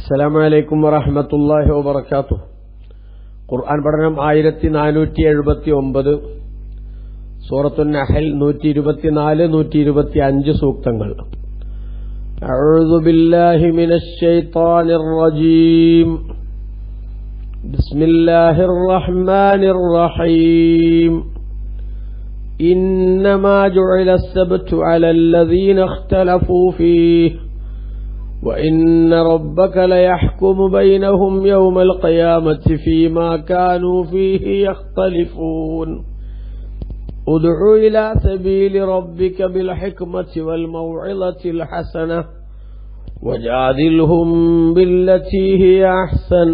അസ്സലാമു അലൈക്കും വറഹ്മത്തുള്ളാഹി വബറകാതുഹു. ഖുർആൻ പഠനം 1479, സൂറത്തുൻ നഹൽ 124, 125 സൂക്തങ്ങൾ. അഊദു ബില്ലാഹി മിനശ് ശൈത്വാനിർ റജീം. ബിസ്മില്ലാഹിർ റഹ്മാനിർ റഹീം. ഇന്നമാ ജുഇലസ് സബ്തു അലല്ലദീന ഇഖ്തലഫൂ ഫീഹി وَإِنَّ رَبَّكَ لَيَحْكُمُ بَيْنَهُمْ يَوْمَ الْقِيَامَةِ فِيمَا كَانُوا فِيهِ يَخْتَلِفُونَ ادْعُ إِلَى سَبِيلِ رَبِّكَ بِالْحِكْمَةِ وَالْمَوْعِظَةِ الْحَسَنَةِ وَجَادِلْهُمْ بِالَّتِي هِيَ أَحْسَنُ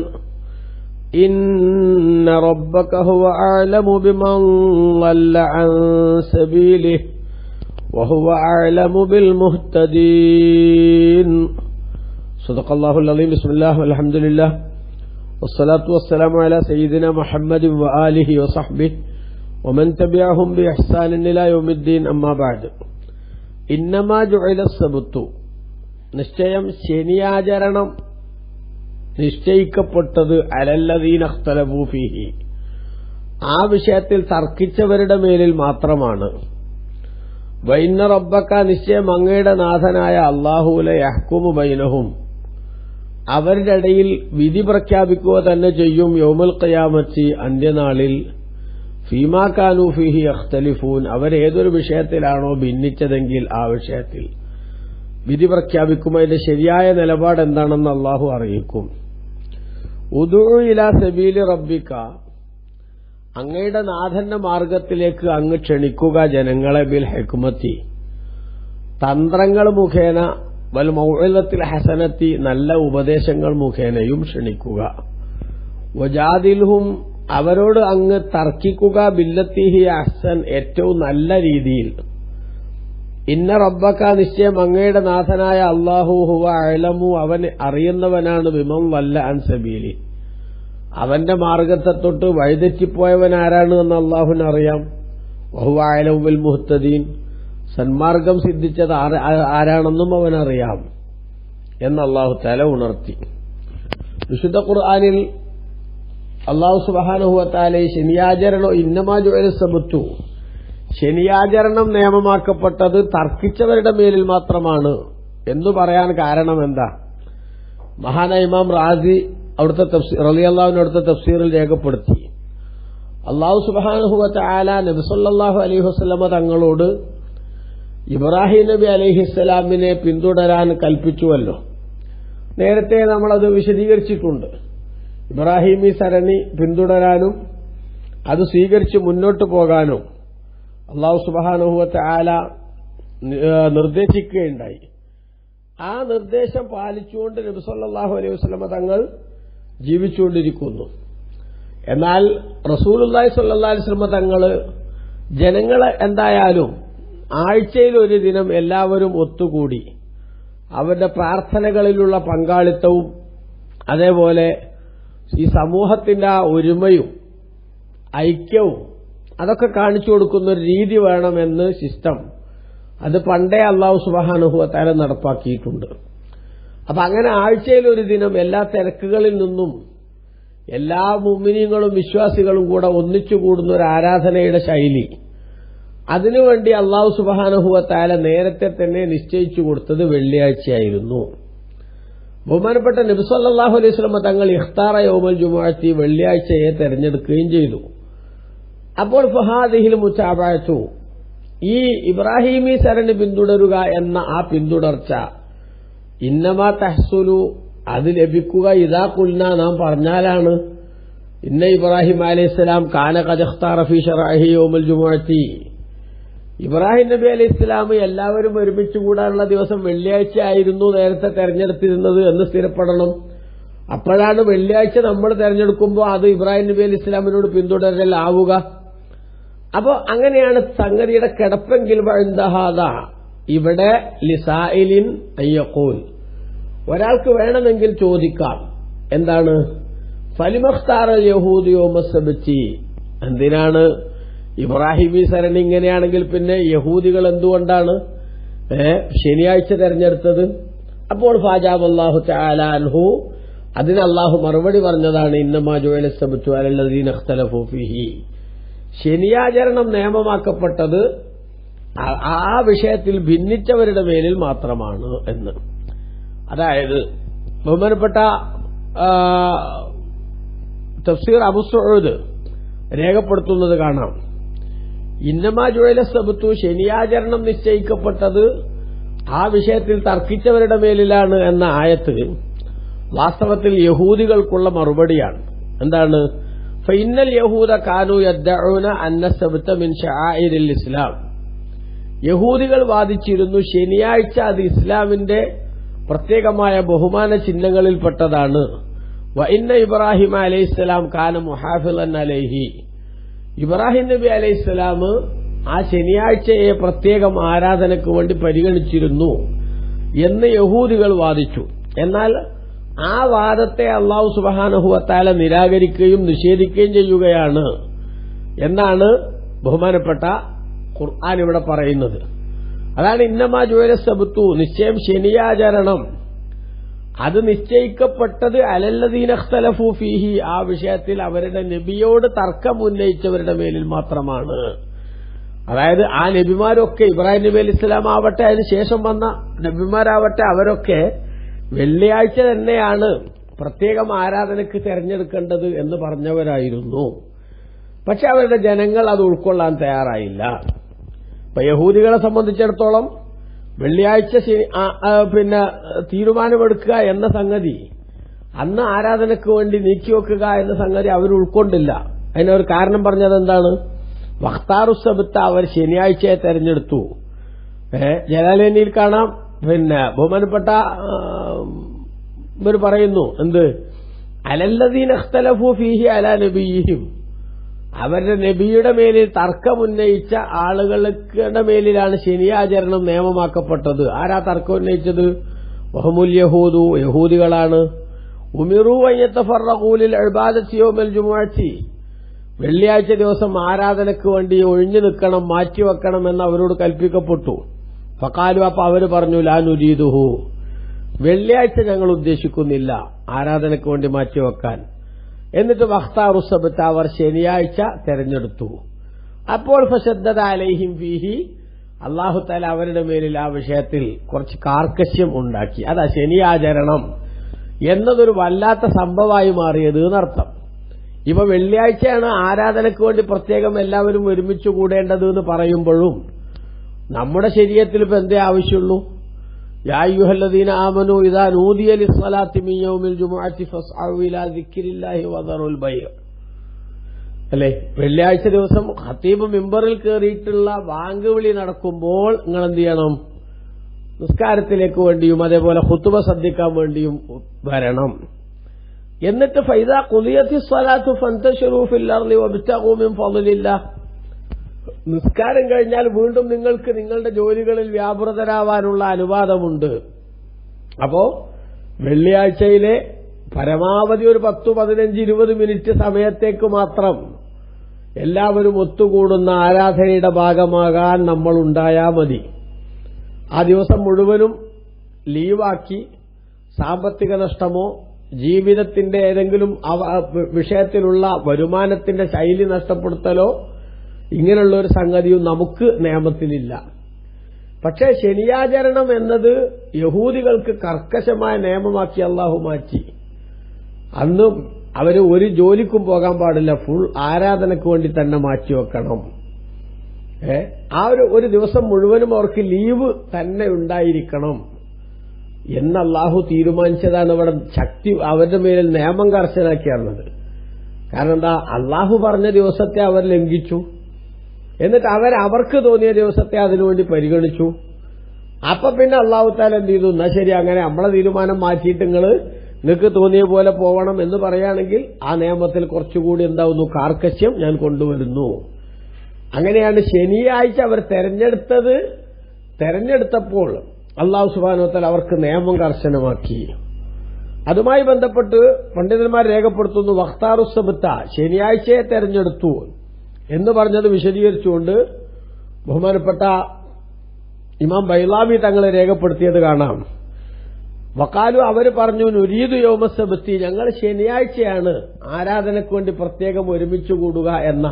إِنَّ رَبَّكَ هُوَ أَعْلَمُ بِمَنْ ضَلَّ عَنْ سَبِيلِهِ وَهُوَ أَعْلَمُ بِالْمُهْتَدِينَ. صدق الله العظيم. بسم الله والحمد لله والصلاة والسلام على سيدنا محمد وآله وصحبه ومن تبعهم بإحسان إلى يوم الدين. أما بعد. إنما جعل السبت, നിശ്ചയം ശനിയാചരണം നിശ്ചയിക്കപ്പെട്ടത് അലല്ലദീന ഇഖ്തലഫൂ ഫീഹി, ആ വിഷയത്തിൽ തർക്കിച്ചവരുടെ മേലിൽ മാത്രമാണ്. വഇന്ന റബ്ബക, നിശ്ചയം അങ്ങയുടെ നാഥനായ അല്ലാഹു ലയഹ്കുമു ബൈനഹും, അവരുടെ ഇടയിൽ വിധി പ്രഖ്യാപിക്കുക തന്നെ ചെയ്യും. യൗമുൽ ഖിയാമത്തി, അന്ത്യനാളിൽ. ഫീമാ കാനൂ ഫീഹി യഖ്തലിഫൂൻ, അവരേതൊരു വിഷയത്തിലാണോ ഭിന്നിച്ചതെങ്കിൽ ആ വിഷയത്തിൽ വിധി പ്രഖ്യാപിക്കും. അതിന്റെ ശരിയായ നിലപാട് എന്താണെന്ന് അല്ലാഹു അറിയിക്കും. ഉദൂ ഇലാ സബീലി റബ്ബിക, അങ്ങയുടെ നാഥന്റെ മാർഗത്തിലേക്ക് അങ്ങ് ക്ഷണിക്കുക ജനങ്ങളെ. ബിൽ ഹിക്മത്തി, തന്ത്രങ്ങൾ മുഖേന. വൽ മൗഇലത്തിൽ ഹസനത്തി, നല്ല ഉപദേശങ്ങൾ മുഖേനയും ക്ഷണിക്കുക. വജാദിൽഹും, അവരോട് അങ്ങ് തർക്കിക്കുക. ബില്ലത്തി ഹി അഹ്സൻ, ഏറ്റവും നല്ല രീതിയിൽ. ഇന്ന റബ്ബക, നിശ്ചയം അങ്ങയുടെ നാഥനായ അല്ലാഹു ഹുവ അഅലമു, അവൻ അറിയുന്നവനാണ്. ബിമൻ വല്ല അൻ സബീലി, അവന്റെ മാർഗത്തെ തൊട്ട് വഴിതെറ്റിപ്പോയവൻ ആരാണ് എന്ന് അല്ലാഹുവിന് അറിയാം. വഹുവ അഅലമു ബിൽ മുഹ്തദീൻ, സന്മാർഗം സിദ്ധിച്ചത് ആരാണെന്നും അവനറിയാം എന്ന് അല്ലാഹു തആല ഉണർത്തി. വിശുദ്ധ ഖുർആനിൽ അല്ലാഹു സുബ്ഹാനഹു വ തആല ശനിയാചരണം, ഇന്നമാ ജുഇലസ് സബ്തു, ശനിയാചരണം നിയമമാക്കപ്പെട്ടത് തർക്കിച്ചവരുടെ മേലിൽ മാത്രമാണ് എന്ന് പറയാൻ കാരണം എന്താ? മഹാനായ ഇമാം റാസി അവിടുത്തെ തഫ്സീർ റളിയല്ലാഹു അവിടുത്തെ തഫ്സീറിൽ രേഖപ്പെടുത്തി, അല്ലാഹു സുബ്ഹാനഹു വ തആല നബി സല്ലല്ലാഹു അലൈഹി വസല്ലമ തങ്ങളോട് ഇബ്രാഹിം നബി അലൈഹിസ്സലാമിനെ പിന്തുടരാൻ കൽപ്പിച്ചുവല്ലോ. നേരത്തെ നമ്മളത് വിശദീകരിച്ചിട്ടുണ്ട്. ഇബ്രാഹിമി സരണി പിന്തുടരാനും അത് സ്വീകരിച്ച് മുന്നോട്ട് പോകാനും അല്ലാഹു സുബ്ഹാനഹു വ തആല നിർദ്ദേശിക്കുകയുണ്ടായി. ആ നിർദ്ദേശം പാലിച്ചുകൊണ്ട് നബി സല്ലല്ലാഹു അലൈഹി വസല്ലമ തങ്ങൾ ജീവിച്ചുകൊണ്ടിരിക്കുന്നു. എന്നാൽ റസൂലുള്ളാഹി സ്വല്ലല്ലാഹു അലൈഹി വസല്ലമ തങ്ങൾ ജനങ്ങളെ എന്തായാലും ആഴ്ചയിൽ ഒരു ദിനം എല്ലാവരും ഒത്തുകൂടി അവരുടെ പ്രാർത്ഥനകളിലുള്ള പങ്കാളിത്തവും അതേപോലെ ഈ സമൂഹത്തിന്റെ ആ ഒരുമയും ഐക്യവും അതൊക്കെ കാണിച്ചു കൊടുക്കുന്ന ഒരു രീതി വേണമെന്ന് സിസ്റ്റം അത് പണ്ടേ അല്ലാഹു സുബ്ഹാനഹു വ തആല നടപ്പാക്കിയിട്ടുണ്ട്. അപ്പൊ അങ്ങനെ ആഴ്ചയിൽ ഒരു ദിനം എല്ലാ തിരക്കുകളിൽ നിന്നും എല്ലാ മുഅ്മിനീങ്ങളും വിശ്വാസികളും കൂടെ ഒന്നിച്ചുകൂടുന്ന ഒരു ആരാധനയുടെ ശൈലി, അതിനുവേണ്ടി അല്ലാഹു സുബ്ഹാനഹു വ തആല നേരത്തെ തന്നെ നിശ്ചയിച്ചു കൊടുത്തത് വെള്ളിയാഴ്ചയായിരുന്നു. ബഹുമാനപ്പെട്ട നബി സല്ലല്ലാഹു അലൈഹി വസല്ലം തങ്ങൾ ഇഖ്താറ യൗമുൽ ജുമുഅത്തി, വെള്ളിയാഴ്ചയെ തെരഞ്ഞെടുക്കുകയും ചെയ്തു. അപ്പോൾ ഫഹാദിഹിൽ മുതാബഅതു, ഈ ഇബ്രാഹിമി സരണി പിന്തുടരുക എന്ന ആ പിന്തുടർച്ച ഇന്നമാ തഹ്സുലു, അത് ലഭിക്കുക ഇദാ ഖുൽന, നാം പറഞ്ഞാലാണ്. ഇന്ന ഇബ്രാഹിം അലൈഹിസ്സലാം കാന ഖദ് ഇഖ്താറ ഫീ ശറഇഹി യൗമുൽ ജുമുഅത്തി, ഇബ്രാഹിം നബി അലൈഹിസ്സലാം എല്ലാവരും ഒരുമിച്ച് കൂടാനുള്ള ദിവസം വെള്ളിയാഴ്ച ആയിരുന്നു നേരത്തെ തെരഞ്ഞെടുത്തിരുന്നത് എന്ന് സ്ഥിരപ്പെടണം. അപ്പോഴാണ് വെള്ളിയാഴ്ച നമ്മൾ തെരഞ്ഞെടുക്കുമ്പോൾ അത് ഇബ്രാഹിം നബി അലൈഹിസ്സലാമിനോട് പിന്തുടരലാവുക. അപ്പോ അങ്ങനെയാണ് സംഗതിയുടെ കിടപ്പെങ്കിൽ വഅൻദഹാദ, ഇവിടെ ലിസായിലിൻ അയ്യഖൂൽ, ഒരാൾക്ക് വേണമെങ്കിൽ ചോദിക്കാം, എന്താണ് ഫലിമഖ്താറൽ യഹൂദി യൗമസ്സബ്തി, എന്തിനാണ് ഇബ്രാഹിമി സരണി ഇങ്ങനെയാണെങ്കിൽ പിന്നെ യഹൂദികൾ എന്തുകൊണ്ടാണ് ശനിയാഴ്ച തെരഞ്ഞെടുത്തത്? അപ്പോൾ ഫാജാബല്ലാഹു തആല അൻഹു അതിന് അള്ളാഹു മറുപടി പറഞ്ഞതാണ് ഇന്നമാ ജുഇല സബ്തു അലല്ലദീന ഇഖ്തലഫൂ ഫീഹി. ശനിയാചരണം നിയമമാക്കപ്പെട്ടത് ആ വിഷയത്തിൽ ഭിന്നിച്ചവരുടെ മേലിൽ മാത്രമാണ് എന്ന്. അതായത് ബഹുമാനപ്പെട്ട തഫ്സീർ അബൂ സഊദ് രേഖപ്പെടുത്തുന്നത് കാണാം. ഇന്നമാ ജുഇല സബ്തു, ശനിയാചരണം നിശ്ചയിക്കപ്പെട്ടത് ആ വിഷയത്തിൽ തർക്കിച്ചവരുടെ മേലിലാണ് എന്ന ആയത്ത് വാസ്തവത്തിൽ യഹൂദികൾക്കുള്ള മറുപടിയാണ്. എന്താണ്? ഫഇന്നൽ യഹൂദ കാനൂ യദ്ദഊന അന്ന സബ്ത മിൻ ശആഇരിൽ ഇസ്ലാം. യഹൂദികൾ വാദിച്ചിരുന്നു ശനിയാഴ്ച അത് ഇസ്ലാമിന്റെ പ്രത്യേകമായ ബഹുമാന ചിഹ്നങ്ങളിൽപ്പെട്ടതാണ്. വഇന്ന ഇബ്രാഹിം അലൈഹിസ്സലാം കാന മുഹാഫിളൻ അലൈഹി. ഇബ്രാഹിം നബി അലൈഹിസ്സലാം ആ ശനിയാഴ്ചയെ പ്രത്യേകം ആരാധനയ്ക്ക് വേണ്ടി പരിഗണിച്ചിരുന്നു എന്ന് യഹൂദികൾ വാദിച്ചു. എന്നാൽ ആ വാദത്തെ അല്ലാഹു സുബ്ഹാനഹു വ തആല നിരാകരിക്കുകയും നിഷേധിക്കുകയും ചെയ്യുകയാണ് എന്നാണ് ബഹുമാനപ്പെട്ട ഖുർആൻ ഇവിടെ പറയുന്നത്. അതാണ് ഇന്നമാ ജുഇല സബ്തു, നിശ്ചയം ശനിയാചരണം അത് നിശ്ചയിക്കപ്പെട്ടത് അലല്ലദീന ഇഖ്തലഫൂ ഫീഹി, ആ വിഷയത്തിൽ അവരുടെ നബിയോട് തർക്കം ഉന്നയിച്ചവരുടെ മേലിൽ മാത്രമാണ്. അതായത് ആ നബിമാരൊക്കെ, ഇബ്രാഹിം നബി അലൈഹി സ്വലാം ആവട്ടെ അതിനുശേഷം വന്ന നബിമാരാവട്ടെ, അവരൊക്കെ വെള്ളിയാഴ്ച തന്നെയാണ് പ്രത്യേകം ആരാധനയ്ക്ക് തെരഞ്ഞെടുക്കേണ്ടത് എന്ന് പറഞ്ഞവരായിരുന്നു. പക്ഷെ അവരുടെ ജനങ്ങൾ അത് ഉൾക്കൊള്ളാൻ തയ്യാറായില്ല. ഇപ്പൊ യഹൂദികളെ സംബന്ധിച്ചിടത്തോളം വെള്ളിയാഴ്ച തീരുമാനമെടുക്കുക എന്ന സംഗതി, അന്ന് ആരാധനയ്ക്ക് വേണ്ടി നീക്കിവെക്കുക എന്ന സംഗതി അവർ ഉൾക്കൊണ്ടില്ല. അതിനൊരു കാരണം പറഞ്ഞത് എന്താണ്? വഖ്താറു സബ്ത, അവർ ശനിയാഴ്ചയെ തെരഞ്ഞെടുത്തു. ജലാലനിയിൽ കാണാം, ബഹുമാനപ്പെട്ട ഇവർ പറയുന്നു എന്ത്, അലല്ലദീന ഇഖ്തലഫൂ ഫീഹി അലാ നബിയിഹിം, അവരുടെ നബിയുടെ മേലിൽ തർക്കമുന്നയിച്ച ആളുകളുടെ മേലിലാണ് ശനിയാചരണം നിയമമാക്കപ്പെട്ടത്. ആരാ തർക്കം ഉന്നയിച്ചത്? വഹുമുൽ യഹൂദു, യഹൂദികളാണ്. ഉമിറു അൻ യതഫറഖൂ ലിൽ ഇബാദത്തി യൗമൽ ജുമുഅത്തി, വെള്ളിയാഴ്ച ദിവസം ആരാധനയ്ക്ക് വേണ്ടി ഒഴിഞ്ഞു നിൽക്കണം, മാറ്റിവെക്കണം എന്ന് അവരോട് കൽപ്പിക്കപ്പെട്ടു. ഫഖാലു, അപ്പൊ അവര് പറഞ്ഞു ലാ നുരീദുഹു, വെള്ളിയാഴ്ച ഞങ്ങൾ ഉദ്ദേശിക്കുന്നില്ല ആരാധനയ്ക്ക് വേണ്ടി മാറ്റിവെക്കാൻ. എന്നിട്ട് വഖ്താറു സബ്ത, അവർ ശനിയാഴ്ച തെരഞ്ഞെടുത്തു. അപ്പോൾ ഫശദ്ദദ അലൈഹിം ഫീഹി, അല്ലാഹു തആല അവരുടെ മേലിൽ ആ വിഷയത്തിൽ കുറച്ച് കാർക്കശ്യം ഉണ്ടാക്കി. അതാ ശനിയാചരണം എന്നതൊരു വല്ലാത്ത സംഭവമായി മാറിയത് എന്നർത്ഥം. ഇവ വെള്ളിയാഴ്ചയാണ് ആരാധനയ്ക്ക് വേണ്ടി പ്രത്യേകം എല്ലാവരും ഒരുമിച്ച് കൂടേണ്ടത് എന്ന് പറയുമ്പോഴും നമ്മുടെ ശരീഅത്തിൽ ഇപ്പൊ എന്തേ ആവശ്യമുള്ളൂ? യാ അയ്യുഹല്ലദീന ആമനൂ ഇദാ നൂദിയ ലിസ്സലാത്തി മിൻ യൗമിൽ ജുമുഅത്തി ഫസ്അഉ ഇലാ ദിക്രില്ലാഹി വദറുൽ ബൈഅ. അല്ലേ, വെള്ളിയാഴ്ച ദിവസം ഖതീബ് മിമ്പറിൽ കയറിയിട്ടുള്ള വാങ്ക് വിളി നടക്കുമ്പോൾ നിങ്ങൾ എന്ത് ചെയ്യണം? നിസ്കാരത്തിലേക്ക് വേണ്ടിയും അതേപോലെ ഖുതുബ ശ്രദ്ധിക്കാൻ വേണ്ടിയും വരണം. എന്നിട്ട് ഫൈദാ ഖുദിയത്തിസ് സ്വലാത്തു ഫന്തശിറൂ ഫിൽ അർളി വബ്തഗൂ മിൻ ഫളില്ലാഹ്, നിസ്കാരം കഴിഞ്ഞാൽ വീണ്ടും നിങ്ങൾക്ക് നിങ്ങളുടെ ജോലികളിൽ വ്യാപൃതരാവാനുള്ള അനുവാദമുണ്ട്. അപ്പോ വെള്ളിയാഴ്ചയിലെ പരമാവധി ഒരു 10, 15, 20 മിനിറ്റ് സമയത്തേക്ക് മാത്രം എല്ലാവരും ഒത്തുകൂടുന്ന ആരാധനയുടെ ഭാഗമാകാൻ നമ്മൾ ഉണ്ടായാൽ മതി. ആ ദിവസം മുഴുവനും ലീവാക്കി സാമ്പത്തിക നഷ്ടമോ ജീവിതത്തിന്റെ ഏതെങ്കിലും വിഷയത്തിലുള്ള വരുമാനത്തിന്റെ ശൈലി നഷ്ടപ്പെടുത്തലോ ഇങ്ങനെയുള്ള ഒരു സംഗതിയും നമുക്ക് നിയമത്തിലില്ല. പക്ഷേ ശനിയാചരണം എന്നത് യഹൂദികൾക്ക് കർക്കശമായ നിയമമാക്കി അള്ളാഹു മാറ്റി. അന്ന് അവര് ഒരു ജോലിക്കും പോകാൻ പാടില്ല, ഫുൾ ആരാധനയ്ക്ക് വേണ്ടി തന്നെ മാറ്റിവെക്കണം. ആ ഒരു ദിവസം മുഴുവനും അവർക്ക് ലീവ് തന്നെ ഉണ്ടായിരിക്കണം എന്ന് അള്ളാഹു തീരുമാനിച്ചതാണ്. ഇവിടെ ശക്തി അവരുടെ മേലിൽ നിയമം കർശനാക്കിയാണത്. കാരണം എന്താ, അള്ളാഹു പറഞ്ഞ ദിവസത്തെ അവർ ലംഘിച്ചു, എന്നിട്ട് അവർക്ക് തോന്നിയ ദിവസത്തെ അതിനുവേണ്ടി പരിഗണിച്ചു. അപ്പൊ പിന്നെ അള്ളാഹു തആല എന്ത് ചെയ്തു? എന്നാ ശരി, അങ്ങനെ നമ്മളെ തീരുമാനം മാറ്റിയിട്ട് നിങ്ങൾക്ക് തോന്നിയ പോലെ പോകണം എന്ന് പറയുകയാണെങ്കിൽ ആ നിയമത്തിൽ കുറച്ചുകൂടി എന്താവുന്നു, കാർക്കശ്യം ഞാൻ കൊണ്ടുവരുന്നു. അങ്ങനെയാണ് ശനിയാഴ്ച അവർ തെരഞ്ഞെടുത്തപ്പോൾ അള്ളാഹു സുബ്ഹാനഹു വ തആല അവർക്ക് നിയമം കർശനമാക്കി. അതുമായി ബന്ധപ്പെട്ട് പണ്ഡിതന്മാർ രേഖപ്പെടുത്തുന്നു, വഖ്താറു സബ്ത, ശനിയാഴ്ചയെ തെരഞ്ഞെടുത്തു എന്ന് പറഞ്ഞത് വിശദീകരിച്ചുകൊണ്ട് ബഹുമാനപ്പെട്ട ഇമാം ബൈലാവി തങ്ങളെ രേഖപ്പെടുത്തിയത് കാണാം. വഖാലു അവർ പറഞ്ഞു നുരീദു യൗമസ്സബ്തി ഞങ്ങൾ ശനിയാഴ്ചയാണ് ആരാധനയ്ക്ക് വേണ്ടി പ്രത്യേകം ഒരുമിച്ച് കൂടുക എന്ന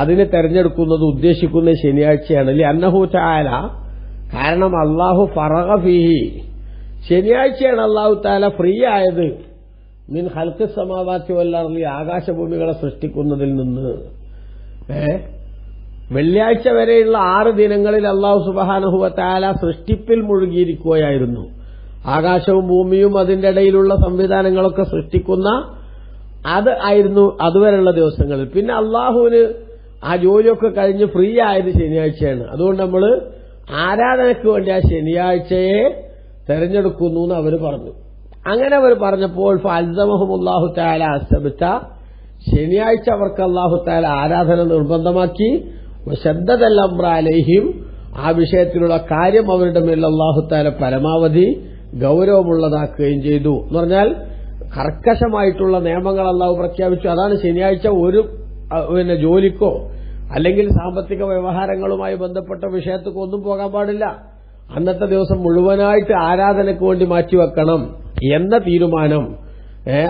അതിനെ തെരഞ്ഞെടുക്കുന്നത് ഉദ്ദേശിക്കുന്ന ശനിയാഴ്ചയാണ് അന്നഹു തആല കാരണം അല്ലാഹു ഫറഗ ഫീഹി ശനിയാഴ്ചയാണ് അല്ലാഹു തആല ഫ്രീ ആയത് മിൻ ഖൽഖിസ് സമാവാതി വൽ അർളി ആകാശഭൂമികളെ സൃഷ്ടിക്കുന്നതിൽ നിന്ന് വെള്ളിയാഴ്ച വരെയുള്ള 6 ദിനങ്ങളിൽ അല്ലാഹു സുബ്ഹാനഹു വ തആല സൃഷ്ടിപ്പിൽ മുഴുകിയിരിക്കുകയായിരുന്നു. ആകാശവും ഭൂമിയും അതിന്റെ ഇടയിലുള്ള സംവിധാനങ്ങളൊക്കെ സൃഷ്ടിക്കുന്ന അത് ആയിരുന്നു അതുവരെയുള്ള ദിവസങ്ങളിൽ. പിന്നെ അള്ളാഹുവിന് ആ ജോലിയൊക്കെ കഴിഞ്ഞ് ഫ്രീ ആയത് ശനിയാഴ്ചയാണ്. അതുകൊണ്ട് നമ്മൾ ആരാധനയ്ക്ക് വേണ്ടി ആ ശനിയാഴ്ചയെ തെരഞ്ഞെടുക്കുന്നു എന്ന് അവർ പറഞ്ഞു. അങ്ങനെ അവർ പറഞ്ഞപ്പോൾ ഫഅൽസമഹുമുല്ലാഹു തആല അസ്സബ്ത ശനിയാഴ്ച അവർക്ക് അല്ലാഹു തആല ആരാധന നിർബന്ധമാക്കി. വശദ്ദദൽ അംറ അലൈഹിം ആ വിഷയത്തിലുള്ള കാര്യം അവരുടെ മേൽ അല്ലാഹു തആല പരമാവധി ഗൌരവമുള്ളതാക്കുകയും ചെയ്തു. എന്ന് പറഞ്ഞാൽ കർക്കശമായിട്ടുള്ള നിയമങ്ങൾ അല്ലാഹു പ്രഖ്യാപിച്ചു. അതാണ് ശനിയാഴ്ച ഒരു ജോലിക്കോ അല്ലെങ്കിൽ സാമ്പത്തിക വ്യവഹാരങ്ങളുമായി ബന്ധപ്പെട്ട വിഷയത്തിക്കോ ഒന്നും പോകാൻ പാടില്ല. അന്നത്തെ ദിവസം മുഴുവനായിട്ട് ആരാധനയ്ക്ക് വേണ്ടി മാറ്റിവെക്കണം എന്ന തീരുമാനം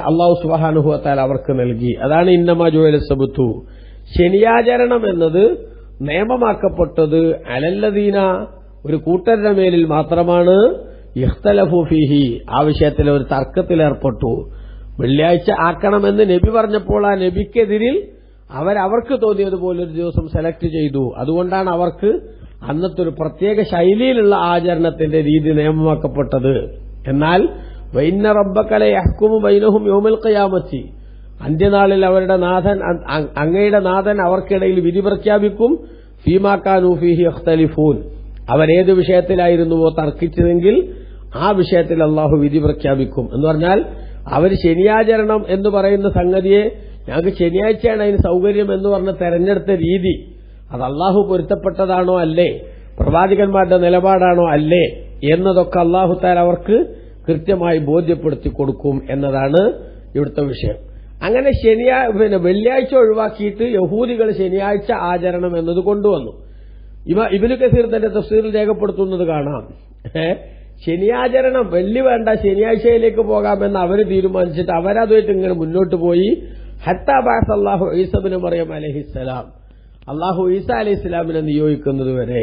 അല്ലാഹു സുബ്ഹാനഹു വ തആല അവർക്ക് നൽകി. അതാണ് ഇന്നമാ ജുഇല സബ്തു ശനിയാചരണം എന്നത് നിയമമാക്കപ്പെട്ടത് അലല്ലദീന ഒരു കൂട്ടരുടെ മേലിൽ മാത്രമാണ് ഇഖ്തലഫു ഫീഹി ആ വിഷയത്തിൽ ഒരു തർക്കത്തിലേർപ്പെട്ടു. വെള്ളിയാഴ്ച ആക്കണമെന്ന് നബി പറഞ്ഞപ്പോൾ ആ നബിക്കെതിരിൽ അവർക്ക് തോന്നിയതുപോലെ ഒരു ദിവസം സെലക്ട് ചെയ്തു. അതുകൊണ്ടാണ് അവർക്ക് അന്നത്തെ ഒരു പ്രത്യേക ശൈലിയിലുള്ള ആചരണത്തിന്റെ രീതി നിയമമാക്കപ്പെട്ടത്. എന്നാൽ വഇന്ന റബ്ബക ലയഹ്കുമു ബൈനഹും യൗമൽ ഖിയാമത്തി അന്ത്യനാളിൽ അവരുടെ നാഥൻ അങ്ങയുടെ നാഥൻ അവർക്കിടയിൽ വിധി പ്രഖ്യാപിക്കും. ഫീമാ കാനൂ ഫീഹി യഖ്തലിഫൂൻ അവരേത് വിഷയത്തിലായിരുന്നുവോ തർക്കിച്ചതെങ്കിൽ ആ വിഷയത്തിൽ അള്ളാഹു വിധി പ്രഖ്യാപിക്കും. എന്ന് പറഞ്ഞാൽ അവർ ശനിയാചരണം എന്ന് പറയുന്ന സംഗതിയെ ഞങ്ങൾക്ക് ശനിയാഴ്ചയാണ് അതിന് സൗകര്യം എന്ന് പറഞ്ഞ് തെരഞ്ഞെടുത്ത രീതി അത് അള്ളാഹു പൊരുത്തപ്പെട്ടതാണോ അല്ലേ, പ്രവാചകന്മാരുടെ നിലപാടാണോ അല്ലേ എന്നതൊക്കെ അള്ളാഹു തആല അവർക്ക് കൃത്യമായി ബോധ്യപ്പെടുത്തി കൊടുക്കും എന്നതാണ് ഇവിടുത്തെ വിഷയം. അങ്ങനെ വെള്ളിയാഴ്ച ഒഴിവാക്കിയിട്ട് യഹൂദികൾ ശനിയാഴ്ച ആചരണം എന്നത് കൊണ്ടുവന്നു. ഇബ്നു കസീർ തന്റെ തഫ്സീറിൽ രേഖപ്പെടുത്തുന്നത് കാണാം. ശനിയാചരണം വെള്ളി വേണ്ട ശനിയാഴ്ചയിലേക്ക് പോകാമെന്ന് അവർ തീരുമാനിച്ചിട്ട് അവരതുമായിട്ട് ഇങ്ങനെ മുന്നോട്ട് പോയി. ഹത്താ ബഅസ അല്ലാഹു ഈസ ഇബ്നു മറിയം അലൈഹിസ്സലാം അല്ലാഹു ഈസ അലൈഹിസ്സലാമിനെ നിയോഗിക്കുന്നത് വരെ.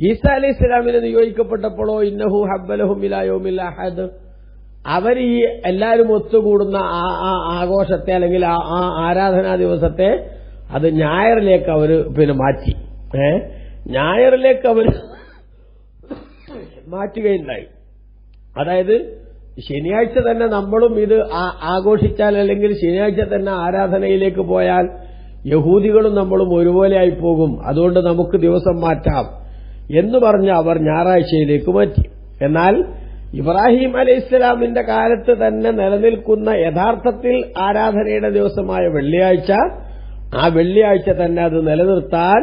ഈസ അലൈഹിസ്സലാമിനെ നിയോഗിക്കപ്പെട്ടപ്പോഴോ ഇന്നഹു ഹബ്ബലഹും ഇലാ യൗമിൽ അഹദ് അവർ ഈ എല്ലാവരും ഒത്തുകൂടുന്ന ആ ആഘോഷത്തെ അല്ലെങ്കിൽ ആ ആരാധനാ ദിവസത്തെ അത് ഞായറിലേക്ക് അവർ മാറ്റി. ഞായറിലേക്ക് അവർ മാറ്റുകയുണ്ടായി. അതായത് ശനിയാഴ്ച തന്നെ നമ്മളും ഇത് ആഘോഷിച്ചാൽ അല്ലെങ്കിൽ ശനിയാഴ്ച തന്നെ ആരാധനയിലേക്ക് പോയാൽ യഹൂദികളും നമ്മളും ഒരുപോലെ ആയി പോകും. അതുകൊണ്ട് നമുക്ക് ദിവസം മാറ്റാം എന്ന് പറഞ്ഞ് അവർ ഞായറാഴ്ചയിലേക്ക് മാറ്റി. എന്നാൽ ഇബ്രാഹിം അലൈഹിസ്സലാമിന്റെ കാലത്ത് തന്നെ നിലനിൽക്കുന്ന യഥാർത്ഥത്തിൽ ആരാധനയുടെ ദിവസമായ വെള്ളിയാഴ്ച ആ വെള്ളിയാഴ്ച തന്നെ അത് നിലനിർത്താൻ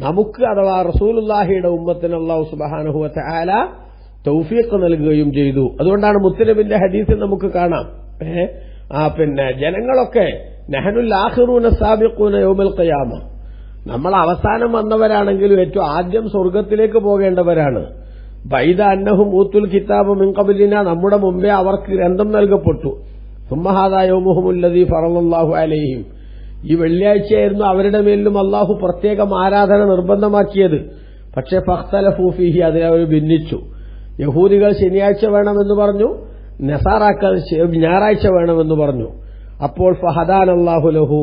നമുക്ക് അഥവാ റസൂലുള്ളാഹിയുടെ ഉമ്മത്തിന് അല്ലാഹു സുബ്ഹാനഹു വ തആല തൗഫീഖ് നൽകുകയും ചെയ്തു. അതുകൊണ്ടാണ് മുത്തനബിന്റെ ഹദീസിൽ നമുക്ക് കാണാം ജനങ്ങളൊക്കെ നഹ്നുൽ ആഖിറൂന സാബിഖൂന യൗമൽ ഖിയാമ നമ്മൾ അവസാനം വന്നവരാണെങ്കിലും ഏറ്റവും ആദ്യം സ്വർഗ്ഗത്തിലേക്ക് പോകേണ്ടവരാണ്. ബൈദ അന്നഹും ഊത്തുൽ കിതാബ മിൻ ഖബ്ലിന നമ്മുടെ മുമ്പേ അവർക്ക് ഗ്രന്ഥം നൽകപ്പെട്ടു. സുമ്മ ഹാദാ യൗമുഹുൽ ലദീ ഫറളല്ലാഹു അലൈഹിം ഈ വെള്ളിയാഴ്ചയായിരുന്നു അവരുടെ മേലും അല്ലാഹു പ്രത്യേകം ആരാധന നിർബന്ധമാക്കിയത്. പക്ഷേ ഫഖ്തലഫൂ ഫീഹി അതിനെ അവർ ഭിന്നിച്ചു. യഹൂദികൾ ശനിയാഴ്ച വേണമെന്ന് പറഞ്ഞു, നസാറാക്കൾ ഞായറാഴ്ച വേണമെന്ന് പറഞ്ഞു. അപ്പോൾ ഫഹദാൻ അല്ലാഹു ലഹു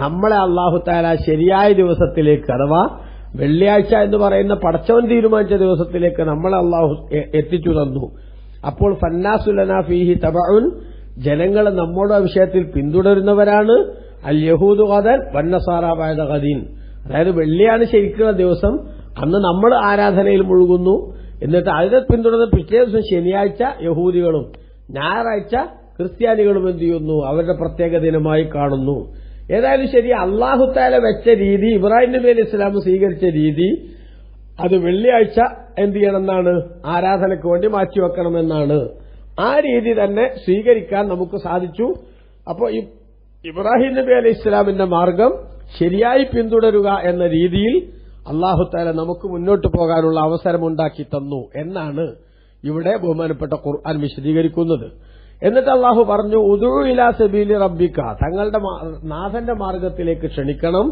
നമ്മളെ അല്ലാഹു തആല ശരിയായ ദിവസത്തിലേക്ക് അഥവാ വെള്ളിയാഴ്ച എന്ന് പറയുന്ന പടച്ചവൻ തീരുമാനിച്ച ദിവസത്തിലേക്ക് നമ്മളെ അല്ലാഹു എത്തിച്ചു തന്നു. അപ്പോൾ ഫന്നാസു ലനാ ഫീഹി തബഉൻ ജനങ്ങൾ നമ്മുടെ വിഷയത്തിൽ പിന്തുടരുന്നവരാണ്. അൽ യഹൂദു ഗദൻ വന്നസാറ ബഅദ ഗദീൻ അതായത് വെള്ളിയാണ് ശരിക്കുള്ള ദിവസം, അന്ന് നമ്മൾ ആരാധനയിൽ മുഴുകുന്നു. എന്നിട്ട് അതിനെ പിന്തുടർന്ന് പിറ്റേ ദിവസം ശനിയാഴ്ച യഹൂദികളും ഞായറാഴ്ച ക്രിസ്ത്യാനികളും എന്ത് ചെയ്യുന്നു അവരുടെ പ്രത്യേക ദിനമായി കാണുന്നു. ഏതായാലും ശരി അല്ലാഹു തആല വെച്ച രീതി ഇബ്രാഹിം നബി അലൈഹി ഇസ്ലാം സ്വീകരിച്ച രീതി അത് വെള്ളിയാഴ്ച എന്ത് ചെയ്യണമെന്നാണ് ആരാധനയ്ക്ക് വേണ്ടി മാറ്റിവെക്കണമെന്നാണ്. ആ രീതി തന്നെ സ്വീകരിക്കാൻ നമുക്ക് സാധിച്ചു. അപ്പോൾ ഇബ്രാഹിം നബി അലൈഹി ഇസ്ലാമിന്റെ മാർഗം ശരിയായി പിന്തുടരുക എന്ന രീതിയിൽ അല്ലാഹു തആല നമുക്ക് മുന്നോട്ട് പോകാനുള്ള അവസരമുണ്ടാക്കി തന്നു എന്നാണ് ഇവിടെ ബഹുമാനപ്പെട്ട ഖുർആൻ വിശദീകരിക്കുന്നത്. എന്നിട്ട് അള്ളാഹു പറഞ്ഞു, ഉദൂ ഇലാ സബീലി റബ്ബിക, തങ്ങളുടെ നാഥന്റെ മാർഗത്തിലേക്ക് ക്ഷണിക്കണം,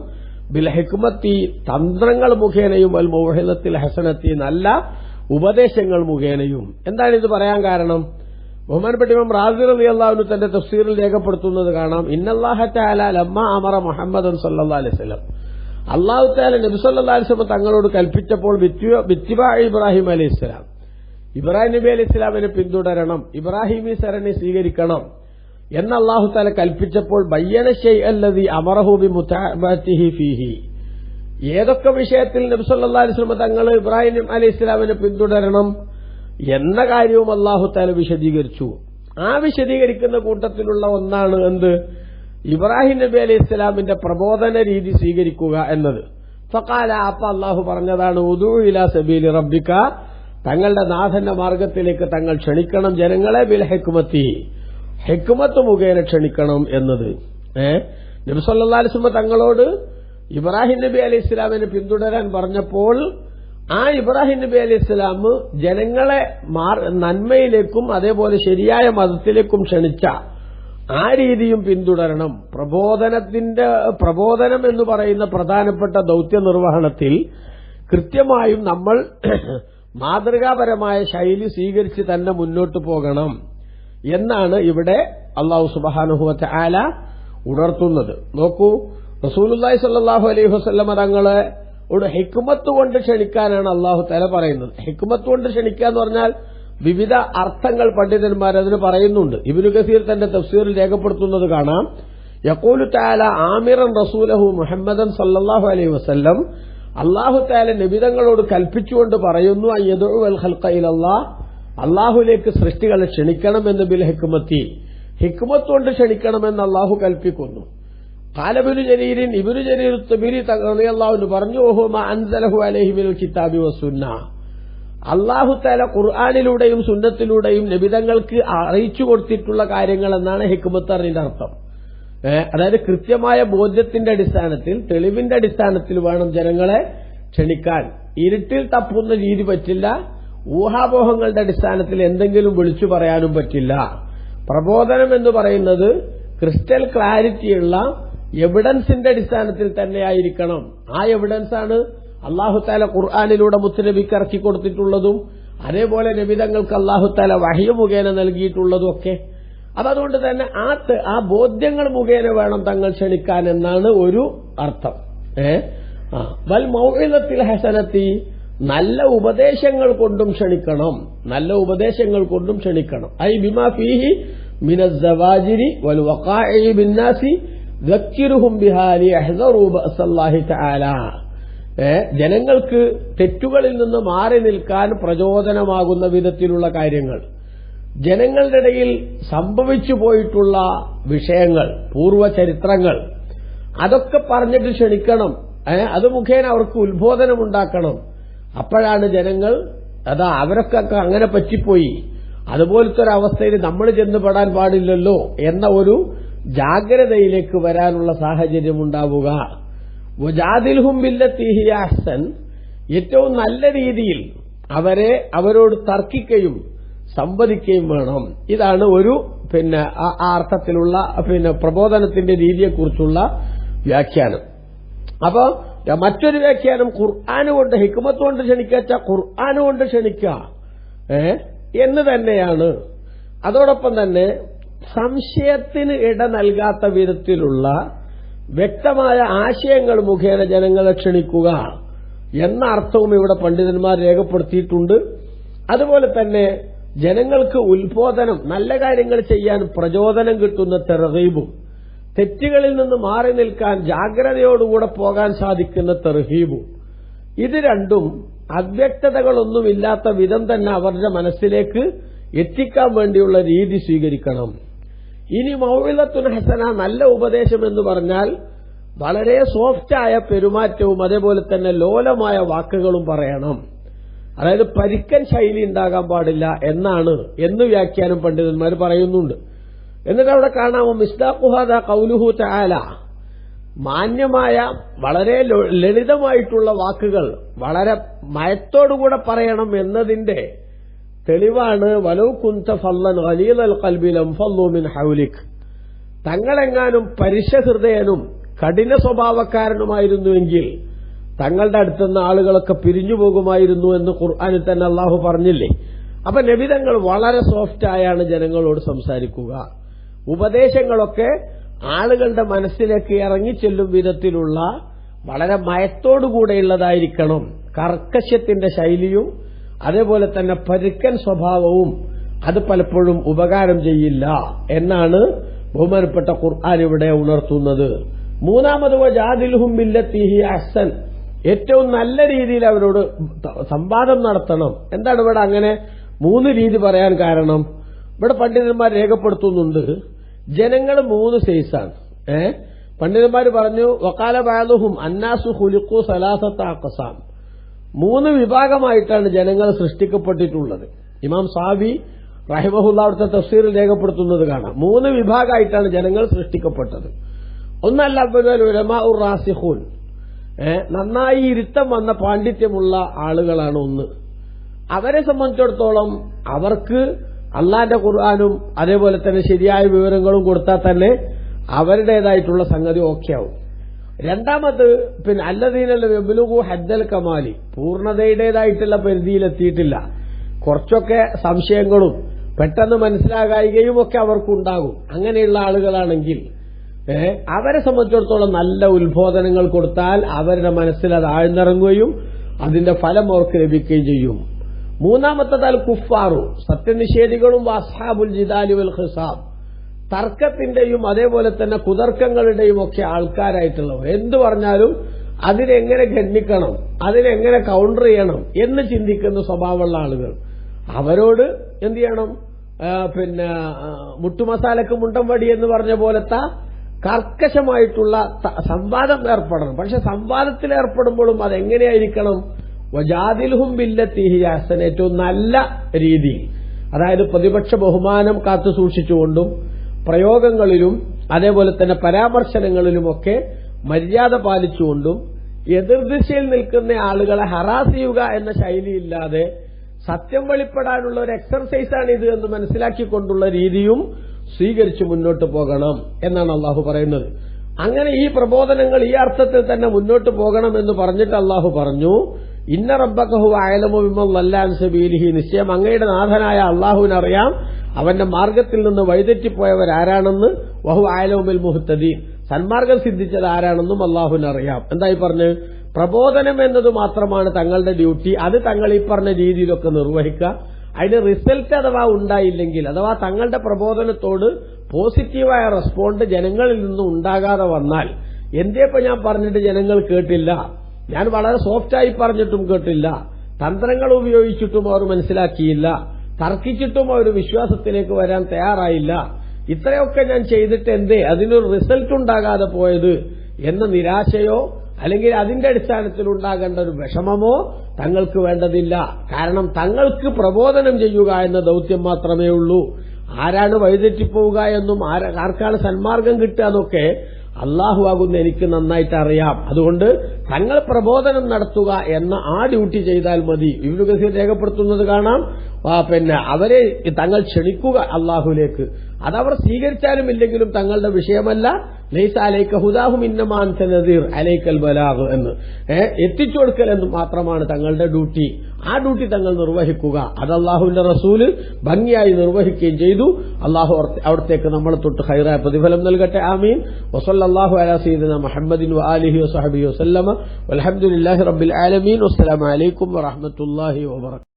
ബിൽ ഹിക്മത്തി, തന്ത്രങ്ങൾ മുഖേനയും, അൽ മൗഇദത്തിൽ ഹസനത്തി, നല്ല ഉപദേശങ്ങൾ മുഖേനയും. എന്താണ് ഇത് പറയാൻ കാരണം? ബഹുമാനപ്പെട്ട ഇമാം റാസി റളിയല്ലാഹു അൻഹു തന്റെ തഫ്സീറിൽ രേഖപ്പെടുത്തുന്നത് കാണാം, ഇന്നല്ലാഹ തആല ലമ്മ അമറ മുഹമ്മദൻ സല്ലല്ലാഹു അലൈഹി വസല്ലം, അല്ലാഹു തആല നബി സല്ലല്ലാഹു അലൈഹി വസല്ലം തങ്ങളോട് കൽപ്പിച്ചപ്പോൾ ബിത്തിബാഇ ഇബ്രാഹിം അലൈഹിസ്സലാം, ഇബ്രാഹിം നബി അലൈഹിസ്സലാമിനെ പിന്തുടരണം, ഇബ്രാഹിമി സരണി സ്വീകരിക്കണം എന്ന് അല്ലാഹു തആല കൽപ്പിച്ചപ്പോൾ ബയ്യന ശൈഅല്ലദി അമറഹു ബിമുതഅബതിഹി ഫീഹി, ഏതൊക്കെ വിഷയത്തിൽ നബി സല്ലല്ലാഹു അലൈഹി വസല്ലം തങ്ങൾ ഇബ്രാഹിം അലൈഹിസ്സലാമിനെ പിന്തുടരണം എന്ന കാര്യവും അല്ലാഹു തആല വിശദീകരിച്ചു. ആ വിശദീകരിക്കുന്ന കൂട്ടത്തിലുള്ള ഒന്നാണ് എന്ത്? ഇബ്രാഹിം നബി അലൈഹിസ്സലാമിന്റെ പ്രബോധന രീതി സ്വീകരിക്കുക എന്നത്. ഫഖാല, അപ്പ അല്ലാഹു പറഞ്ഞതാണ്, ഉദൂ ഇലാ സബീലി റബ്ബിക, തങ്ങളുടെ നാഥന്റെ മാർഗത്തിലേക്ക് തങ്ങൾ ക്ഷണിക്കണം ജനങ്ങളെ, ബിൽ ഹിക്മത്തി, ഹിക്മത്ത് മുഖേന ക്ഷണിക്കണം എന്നത്. നബി സല്ലല്ലാഹു അലൈഹി വസല്ലം തങ്ങളോട് ഇബ്രാഹിം നബി അലൈഹിസ്സലാമിനെ പിന്തുടരാൻ പറഞ്ഞപ്പോൾ ആ ഇബ്രാഹിം നബി അലൈഹിസ്സലാം ജനങ്ങളെ നന്മയിലേക്കും അതേപോലെ ശരിയായ മതത്തിലേക്കും ക്ഷണിച്ച ആ രീതിയും പിന്തുടരണം. പ്രബോധനം എന്ന് പറയുന്ന പ്രധാനപ്പെട്ട ദൌത്യ നിർവഹണത്തിൽ കൃത്യമായും നമ്മൾ മാതൃകാപരമായ ശൈലി സ്വീകരിച്ച് തന്നെ മുന്നോട്ടു പോകണം എന്നാണ് ഇവിടെ അല്ലാഹു സുബ്ഹാനഹു വ തആല ഉണർത്തുന്നത്. നോക്കൂ, റസൂലുള്ളാഹി സ്വല്ലല്ലാഹു അലൈഹി വസല്ലം തങ്ങളെ ഒരു ഹിക്മത്ത് കൊണ്ട് ക്ഷണിക്കാനാണ് അല്ലാഹു തആല പറയുന്നത്. ഹിക്മത്ത് കൊണ്ട് ക്ഷണിക്കുക എന്ന് പറഞ്ഞാൽ വിവിധ അർത്ഥങ്ങൾ പണ്ഡിതന്മാർ അതിന് പറയുന്നുണ്ട്. ഇബ്നു കസീർ തന്റെ തഫ്സീറിൽ രേഖപ്പെടുത്തുന്നത് കാണാം, യഖൂലു തആല ആമിറൻ റസൂലഹു മുഹമ്മദൻ സല്ലല്ലാഹു അലൈഹി വസല്ലം, അല്ലാഹു തആല നബിതങ്ങളോട് കൽപ്പിച്ചുകൊണ്ട് പറയുന്നു, അയ്യദുൽ ഖൽഖ ഇലല്ലാഹ്, അല്ലാഹുവിലേക്ക് സൃഷ്ടികളെ ക്ഷണിക്കണമെന്ന്, ബിൽ ഹിക്മത്തി, ഹിക്മത്ത് കൊണ്ട് ക്ഷണിക്കണമെന്ന് അല്ലാഹു കൽപ്പിക്കുന്നു. ഖാല ഇബ്നു ജരീരിൻ, ഇബ്നു ജരീർ തബീരി റളിയല്ലാഹു അൻഹു പറഞ്ഞു, വഹു മാ അൻസലഹു അലൈഹി മിനൽ കിതാബി വസ്സുന്നah, അല്ലാഹു തആല ഖുർആനിലൂടെയും സുന്നത്തിലൂടെയും നബിതങ്ങൾക്ക് അറിയിച്ചു കൊടുത്തിട്ടുള്ള കാര്യങ്ങൾ എന്നാണ് ഹിക്മത്ത് എന്നതിന്റെ അർത്ഥം. അതായത് കൃത്യമായ ബോധ്യത്തിന്റെ അടിസ്ഥാനത്തിൽ, തെളിവിന്റെ അടിസ്ഥാനത്തിൽ വേണം ജനങ്ങളെ ക്ഷണിക്കാൻ. ഇരുട്ടിൽ തപ്പുന്ന രീതി പറ്റില്ല, ഊഹാപോഹങ്ങളുടെ അടിസ്ഥാനത്തിൽ എന്തെങ്കിലും വിളിച്ചു പറയാനും പറ്റില്ല. പ്രബോധനം എന്ന് പറയുന്നത് ക്രിസ്റ്റൽ ക്ലാരിറ്റിയുള്ള എവിഡൻസിന്റെ അടിസ്ഥാനത്തിൽ തന്നെയായിരിക്കണം. ആ എവിഡൻസാണ് അല്ലാഹു തആല ഖുർആനിലൂടെ മുത്തുനബിക്ക് ഇറക്കി കൊടുത്തിട്ടുള്ളതും അതേപോലെ നബിതങ്ങൾക്ക് അല്ലാഹു തആല വഹ്യ് മുഖേന നൽകിയിട്ടുള്ളതും ഒക്കെ. അതുകൊണ്ട് തന്നെ ആ ബോധ്യങ്ങൾ മുഖേന വേണം തങ്ങൾ ക്ഷണിക്കാൻ എന്നാണ് ഒരു അർത്ഥം. വൽ മൗഇദത്തിൽ ഹസനത്തി, നല്ല ഉപദേശങ്ങൾ കൊണ്ടും ക്ഷണിക്കണം, നല്ല ഉപദേശങ്ങൾ കൊണ്ടും ക്ഷണിക്കണം. ഐ ബിമാ ഫീഹി മിനസ് സവാജിരി വൽ വഖാഇ ബിന്നാസി ദക്കിറുഹും ബിഹാ ലിയഹ്ദറു ബഅസല്ലാഹി തആല, ജനങ്ങൾക്ക് തെറ്റുകളിൽ നിന്ന് മാറി നിൽക്കാൻ പ്രചോദനമാകുന്ന വിധത്തിലുള്ള കാര്യങ്ങൾ, ജനങ്ങളുടെ ഇടയിൽ സംഭവിച്ചു പോയിട്ടുള്ള വിഷയങ്ങൾ, പൂർവ്വചരിത്രങ്ങൾ, അതൊക്കെ പറഞ്ഞിട്ട് ക്ഷണിക്കണം. അത് മുഖേന അവർക്ക് ഉത്ബോധനമുണ്ടാക്കണം. അപ്പോഴാണ് ജനങ്ങൾ അവരൊക്കെ അങ്ങനെ പറ്റിപ്പോയി, അതുപോലത്തെ ഒരു അവസ്ഥയിൽ നമ്മൾ ചെന്നുപെടാൻ പാടില്ലല്ലോ എന്ന ഒരു ജാഗ്രതയിലേക്ക് വരാനുള്ള സാഹചര്യമുണ്ടാവുക. വജാദിൽഹും ബില്ലത്തി ഹിയ അഹ്സൻ, ഏറ്റവും നല്ല രീതിയിൽ അവരോട് തർക്കിക്കുകയും സംവദിക്കുകയും വേണം. ഇതാണ് ഒരു ആ അർത്ഥത്തിലുള്ള പ്രബോധനത്തിന്റെ രീതിയെക്കുറിച്ചുള്ള വ്യാഖ്യാനം. അപ്പോ മറ്റൊരു വ്യാഖ്യാനം ഖുർആന് കൊണ്ട്, ഹിക്മത്ത് കൊണ്ട് ക്ഷണിക്കുക, ഖുർആന് കൊണ്ട് ക്ഷണിക്കുക എന്ന് തന്നെയാണ്. അതോടൊപ്പം തന്നെ സംശയത്തിന് ഇട നൽകാത്ത വിധത്തിലുള്ള വ്യക്തമായ ആശയങ്ങൾ മുഖേന ജനങ്ങളെ ക്ഷണിക്കുക എന്ന അർത്ഥവും ഇവിടെ പണ്ഡിതന്മാർ രേഖപ്പെടുത്തിയിട്ടുണ്ട്. അതുപോലെ തന്നെ ജനങ്ങൾക്ക് ഉത്ബോധനം, നല്ല കാര്യങ്ങൾ ചെയ്യാൻ പ്രചോദനം കിട്ടുന്ന തർഗീബും, തെറ്റുകളിൽ നിന്ന് മാറി നിൽക്കാൻ ജാഗ്രതയോടുകൂടെ പോകാൻ സാധിക്കുന്ന തർഹീബും, ഇത് രണ്ടും അവ്യക്തതകളൊന്നുമില്ലാത്ത വിധം തന്നെ അവരുടെ മനസ്സിലേക്ക് എത്തിക്കാൻ വേണ്ടിയുള്ള രീതി സ്വീകരിക്കണം. ഇനി മൗഇദത്തുൻ ഹസന, നല്ല ഉപദേശം എന്ന് പറഞ്ഞാൽ വളരെ സോഫ്റ്റായ പെരുമാറ്റവും അതേപോലെ തന്നെ ലോലമായ വാക്കുകളും പറയണം. അതായത് പരിക്കൻ ശൈലി ഉണ്ടാകാൻ പാടില്ല എന്ന് വ്യാഖ്യാനം പണ്ഡിതന്മാർ പറയുന്നുണ്ട്. എന്നിട്ട് അവിടെ കാണാമോ, മിസ്ദാഖുഹാദ ഖൗലുഹു തആല, മാന്യമായ വളരെ ലളിതമായിട്ടുള്ള വാക്കുകൾ വളരെ മയത്തോടുകൂടെ പറയണം എന്നതിന്റെ തെളിവാണ്. വലൗ കുന്ത ഫല്ലൻ ഗലീദൽ ഖൽബി ലംഫളു മിൻ ഹൗലിക്, തങ്ങളെങ്ങാനും പരുഷഹൃദയനും കഠിന സ്വഭാവക്കാരനുമായിരുന്നുവെങ്കിൽ തങ്ങളുടെ അടുത്തുനിന്ന് ആളുകളൊക്കെ പിരിഞ്ഞു പോകുമായിരുന്നു എന്ന് ഖുർആനിൽ തന്നെ അള്ളാഹു പറഞ്ഞില്ലേ. അപ്പൊ നബി തങ്ങൾ വളരെ സോഫ്റ്റായാണ് ജനങ്ങളോട് സംസാരിക്കുക. ഉപദേശങ്ങളൊക്കെ ആളുകളുടെ മനസ്സിലേക്ക് ഇറങ്ങിച്ചെല്ലും വിധത്തിലുള്ള വളരെ മയത്തോടുകൂടെയുള്ളതായിരിക്കണം. കർക്കശ്യത്തിന്റെ ശൈലിയും അതേപോലെ തന്നെ പരുക്കൻ സ്വഭാവവും അത് പലപ്പോഴും ഉപകാരം ചെയ്യില്ല എന്നാണ് ബഹുമാനപ്പെട്ട ഖുർആൻ ഇവിടെ ഉണർത്തുന്നത്. മൂന്നാമത് വജാദിൽഹും ബില്ലത്തി ഹിയ അഹ്സൻ, ഏറ്റവും നല്ല രീതിയിൽ അവരോട് സംവാദം നടത്തണം. എന്താണ് ഇവിടെ അങ്ങനെ 3 രീതി പറയാൻ കാരണം? ഇവിടെ പണ്ഡിതന്മാർ രേഖപ്പെടുത്തുന്നുണ്ട്, ജനങ്ങൾ 3 സൈസാണ്. പണ്ഡിതന്മാർ പറഞ്ഞു വഖാല ബഅദുഹും അന്നാസു ഖുലിഖു സലാസത അഖ്സാം, 3 വിഭാഗമായിട്ടാണ് ജനങ്ങൾ സൃഷ്ടിക്കപ്പെട്ടിട്ടുള്ളത്. ഇമാം സാബി റഹിമഹുല്ലാഹ് അവിടുത്തെ തഫ്സീറിൽ രേഖപ്പെടുത്തുന്നത് കാണാം. 3 വിഭാഗമായിട്ടാണ് ജനങ്ങൾ സൃഷ്ടിക്കപ്പെട്ടത്. ഒന്നല്ല ഉലമാഉർ റാസിഖൂൻ, നന്നായി ഇരുത്തം വന്ന പാണ്ഡിത്യമുള്ള ആളുകളാണ് ഒന്ന്. അവരെ സംബന്ധിച്ചിടത്തോളം അവർക്ക് അള്ളാന്റെ ഖുർആനും അതേപോലെ തന്നെ ശരിയായ വിവരങ്ങളും കൊടുത്താൽ തന്നെ അവരുടേതായിട്ടുള്ള സംഗതി ഓക്കെ ആവും. രണ്ടാമത് പിന്നെ അല്ലദീനൽ യബ്ലുഗു ഹദ്ദൽ കമാലി, പൂർണ്ണതയുടേതായിട്ടുള്ള പരിധിയിലെത്തിയിട്ടില്ല, കുറച്ചൊക്കെ സംശയങ്ങളും പെട്ടെന്ന് മനസ്സിലാകായികയും ഒക്കെ അവർക്കുണ്ടാകും. അങ്ങനെയുള്ള ആളുകളാണെങ്കിൽ അവരെ സംബന്ധിച്ചിടത്തോളം നല്ല ഉത്ബോധനങ്ങൾ കൊടുത്താൽ അവരുടെ മനസ്സിൽ അത് ആഴ്ന്നിറങ്ങുകയും അതിന്റെ ഫലം അവർക്ക് ലഭിക്കുകയും ചെയ്യും. മൂന്നാമത്തേതാൽ കുഫാറു, സത്യനിഷേധികളും അസ്ഹാബുൽ ജിദാലി വൽ ഖിസാബ്, തർക്കത്തിന്റെയും അതേപോലെ തന്നെ കുതർക്കങ്ങളുടെയും ഒക്കെ ആൾക്കാരായിട്ടുള്ളവർ. എന്തു പറഞ്ഞാലും അതിനെങ്ങനെ ഖണ്ഡിക്കണം, അതിനെങ്ങനെ കൗണ്ടർ ചെയ്യണം എന്ന് ചിന്തിക്കുന്ന സ്വഭാവമുള്ള ആളുകൾ. അവരോട് എന്ത് ചെയ്യണം? പിന്നെ മുട്ടുമസാലക്ക് മുണ്ടം വടി എന്ന് പറഞ്ഞ പോലത്തെ കർക്കശമായിട്ടുള്ള സംവാദം ഏർപ്പെടണം. പക്ഷെ സംവാദത്തിൽ ഏർപ്പെടുമ്പോഴും അതെങ്ങനെയായിരിക്കണം? വജാദിൽഹും ബില്ലത്തി ഹിയ അഹ്സൻ, ഏറ്റവും നല്ല രീതി, അതായത് പ്രതിപക്ഷ ബഹുമാനം കാത്തു സൂക്ഷിച്ചുകൊണ്ടും പ്രയോഗങ്ങളിലും അതേപോലെ തന്നെ പരാമർശനങ്ങളിലുമൊക്കെ മര്യാദ പാലിച്ചുകൊണ്ടും എതിർദിശയിൽ നിൽക്കുന്ന ആളുകളെ ഹറാസ് ചെയ്യുക എന്ന ശൈലിയില്ലാതെ സത്യം വെളിപ്പെടാനുള്ള ഒരു എക്സർസൈസാണ് ഇത് എന്ന് മനസ്സിലാക്കിക്കൊണ്ടുള്ള രീതിയും സ്വീകരിച്ചു മുന്നോട്ട് പോകണം എന്നാണ് അള്ളാഹു പറയുന്നത്. അങ്ങനെ ഈ പ്രബോധനങ്ങൾ ഈ അർത്ഥത്തിൽ തന്നെ മുന്നോട്ട് പോകണം എന്ന് പറഞ്ഞിട്ട് അള്ളാഹു പറഞ്ഞു, ഇന്ന റബ്ബക ഹുവ അഅലമു ബിമൻ ളല്ല അൻ സബീലിഹി, നിശ്ചയം അങ്ങയുടെ നാഥനായ അള്ളാഹുവിനറിയാം അവന്റെ മാർഗത്തിൽ നിന്ന് വഴിതെറ്റിപ്പോയവരാരാണെന്ന്. വഹുവ അഅലമു ബിൽ മുഹ്തദീൻ, സന്മാർഗം സിദ്ധിച്ചത് ആരാണെന്നും അള്ളാഹുവിനറിയാം. എന്തായി പറഞ്ഞ്? പ്രബോധനം എന്നത് മാത്രമാണ് തങ്ങളുടെ ഡ്യൂട്ടി. അത് തങ്ങൾ ഈ പറഞ്ഞ രീതിയിലൊക്കെ നിർവഹിക്കുക. അതിന് റിസൾട്ട് അഥവാ ഉണ്ടായില്ലെങ്കിൽ, അഥവാ തങ്ങളുടെ പ്രബോധനത്തോട് പോസിറ്റീവായ റെസ്പോണ്ട് ജനങ്ങളിൽ നിന്നും ഉണ്ടാകാതെ വന്നാൽ, എന്തേപ്പോ ഞാൻ പറഞ്ഞിട്ട് ജനങ്ങൾ കേട്ടില്ല, ഞാൻ വളരെ സോഫ്റ്റായി പറഞ്ഞിട്ടും കേട്ടില്ല, തന്ത്രങ്ങൾ ഉപയോഗിച്ചിട്ടും അവർ മനസ്സിലാക്കിയില്ല, തർക്കിച്ചിട്ടും അവർ വിശ്വാസത്തിലേക്ക് വരാൻ തയ്യാറായില്ല, ഇത്രയൊക്കെ ഞാൻ ചെയ്തിട്ട് എന്തേ അതിനൊരു റിസൾട്ട് ഉണ്ടാകാതെ പോയത് എന്ന നിരാശയോ അല്ലെങ്കിൽ അതിന്റെ അടിസ്ഥാനത്തിൽ ഉണ്ടാകേണ്ട ഒരു വിഷമമോ തങ്ങൾക്ക് വേണ്ടതില്ല. കാരണം തങ്ങൾക്ക് പ്രബോധനം ചെയ്യുക എന്ന ദൌത്യം മാത്രമേ ഉള്ളൂ. ആരാണ് വഴിതെറ്റിപ്പോവുക എന്നും ആർക്കാണ് സന്മാർഗം കിട്ടുക എന്നൊക്കെ അള്ളാഹു ആകുന്ന എനിക്ക് നന്നായിട്ട് അറിയാം. അതുകൊണ്ട് തങ്ങൾ പ്രബോധനം നടത്തുക എന്ന ആ ഡ്യൂട്ടി ചെയ്താൽ മതി. ഇബ്നു കസീർ രേഖപ്പെടുത്തുന്നത് കാണാം, പിന്നെ അവരെ തങ്ങൾ ക്ഷണിക്കുക അള്ളാഹുലേക്ക്, അതവർ സ്വീകരിച്ചാലും ഇല്ലെങ്കിലും തങ്ങളുടെ വിഷയമല്ല. ലൈസ അലൈക ഹുദാഹും ഇന്നമാ അൻത നദീർ അലൈക്കൽ ബലാഗ് എന്ന്, എത്തിച്ചു കൊടുക്കൽ എന്ന് മാത്രമാണ് തങ്ങളുടെ ഡ്യൂട്ടി. ആ ഡ്യൂട്ടി തങ്ങൾ നിർവഹിക്കുക. അത് അള്ളാഹുവിന്റെ റസൂല് ഭംഗിയായി നിർവഹിക്കുകയും ചെയ്തു. അള്ളാഹു അവിടത്തേക്ക് നമ്മളെ തൊട്ട് ഖൈറായ പ്രതിഫലം നൽകട്ടെ. ആമീൻ. വസല്ലല്ലാഹു അലാ സയ്യിദിനാ മുഹമ്മദിൻ വആലിഹി വസഹബിഹി വസല്ലമ വൽഹംദുലില്ലാഹി റബ്ബിൽ ആലമീൻ. വസ്സലാമു അലൈക്കും വറഹ്മത്തുള്ളാഹി വബറകാതുഹു.